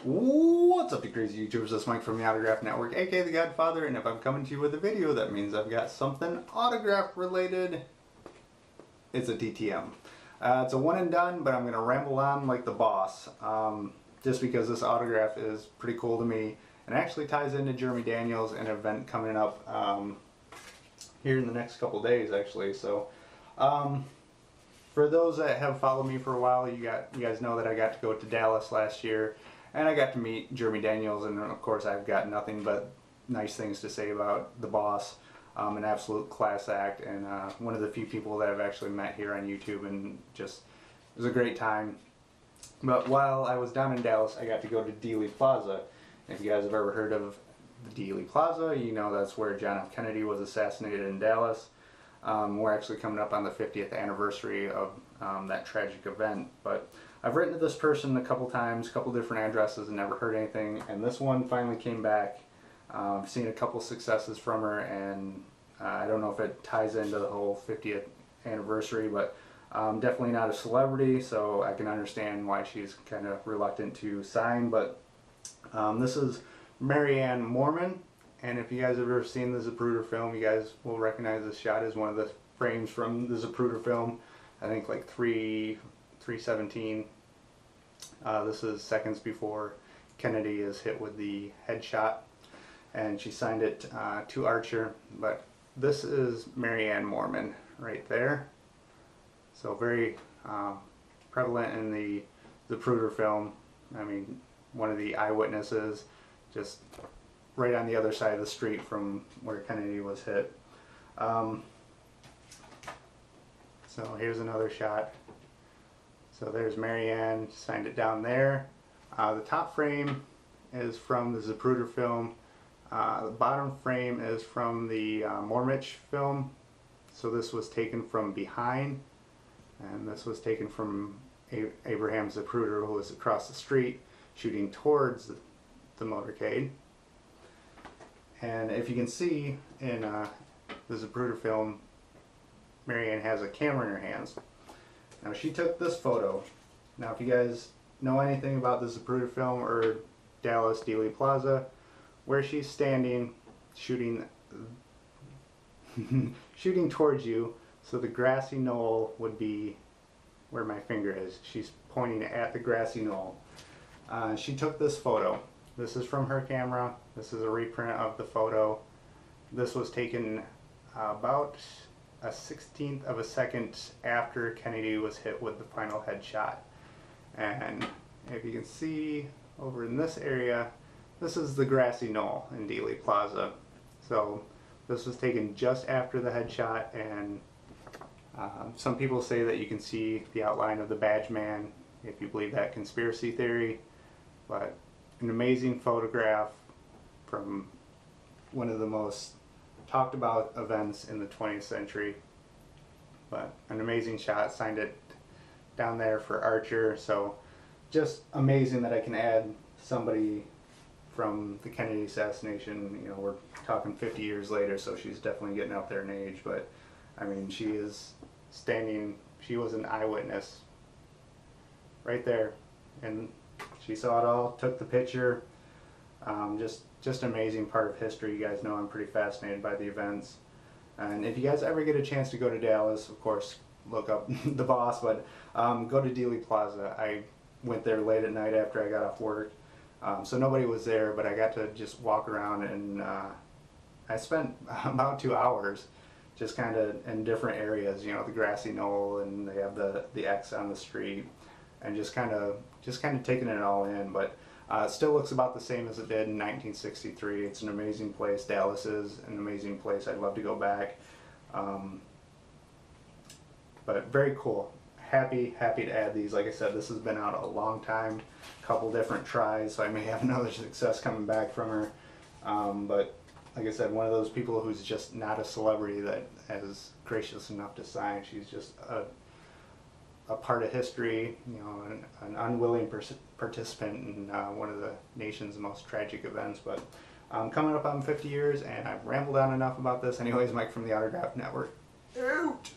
What's up, you crazy YouTubers? This is Mike from the Autograph Network, aka the Godfather, and if I'm coming to you with a video, that means I've got something autograph related. It's a TTM. It's a one and done, but I'm going to ramble on like the boss, just because this autograph is pretty cool to me, and actually ties into Jeremy Daniels, an event coming up here in the next couple days, actually. So, for those that have followed me for a while, you guys know that I got to go to Dallas last year. And I got to meet Jeremy Daniels, and of course I've got nothing but nice things to say about the boss. An absolute class act, and one of the few people that I've actually met here on YouTube, and just, it was a great time. But while I was down in Dallas, I got to go to Dealey Plaza. If you guys have ever heard of the Dealey Plaza, you know that's where John F. Kennedy was assassinated in Dallas. We're actually coming up on the 50th anniversary of that tragic event. But I've written to this person a couple times, a couple different addresses, and never heard anything. And this one finally came back. I've seen a couple successes from her, and I don't know if it ties into the whole 50th anniversary, but definitely not a celebrity, so I can understand why she's kind of reluctant to sign. But this is Marianne Moorman. And if you guys have ever seen the Zapruder film, you guys will recognize this shot as one of the frames from the Zapruder film. I think like 317. This is seconds before Kennedy is hit with the headshot, and she signed it to Archer. But this is Marianne Moorman right there. So very prevalent in the Zapruder film. I mean, one of the eyewitnesses, just right on the other side of the street from where Kennedy was hit. So here's another shot. So there's Marianne, signed it down there. The top frame is from the Zapruder film. The bottom frame is from the Mormich film. So this was taken from behind, and this was taken from Abraham Zapruder, who was across the street shooting towards the motorcade. And if you can see in the Zapruder film, Marianne has a camera in her hands. Now she took this photo. Now if you guys know anything about the Zapruder film or Dallas Dealey Plaza, where she's standing shooting shooting towards you, so the grassy knoll would be where my finger is. She's pointing at the grassy knoll. She took this photo. This is from her camera. This is a reprint of the photo. This was taken about a 16th of a second after Kennedy was hit with the final headshot. And if you can see over in this area, this is the grassy knoll in Dealey Plaza. So this was taken just after the headshot, and some people say that you can see the outline of the badge man, if you believe that conspiracy theory. But an amazing photograph from one of the most talked about events in the 20th century. But an amazing shot, signed it down there for Archer. So just amazing that I can add somebody from the Kennedy assassination. You know, we're talking 50 years later, so she's definitely getting up there in age. But I mean, she is standing, she was an eyewitness right there, and she saw it all, took the picture. Just an amazing part of history. You guys know I'm pretty fascinated by the events. And if you guys ever get a chance to go to Dallas, of course, look up the boss, but go to Dealey Plaza. I went there late at night after I got off work, so nobody was there, but I got to just walk around, and I spent about 2 hours just kind of in different areas, you know, the grassy knoll, and they have the X on the street, and just kind of taking it all in. But it still looks about the same as it did in 1963. It's an amazing place. Dallas is an amazing place. I'd love to go back. But very cool. Happy to add these. Like I said, this has been out a long time. A couple different tries, so I may have another success coming back from her. But like I said, one of those people who's just not a celebrity that is gracious enough to sign. She's just a part of history, you know, an unwilling participant in one of the nation's most tragic events. But coming up on 50 years, and I've rambled on enough about this. Anyways, Mike from the Autograph Network. Out!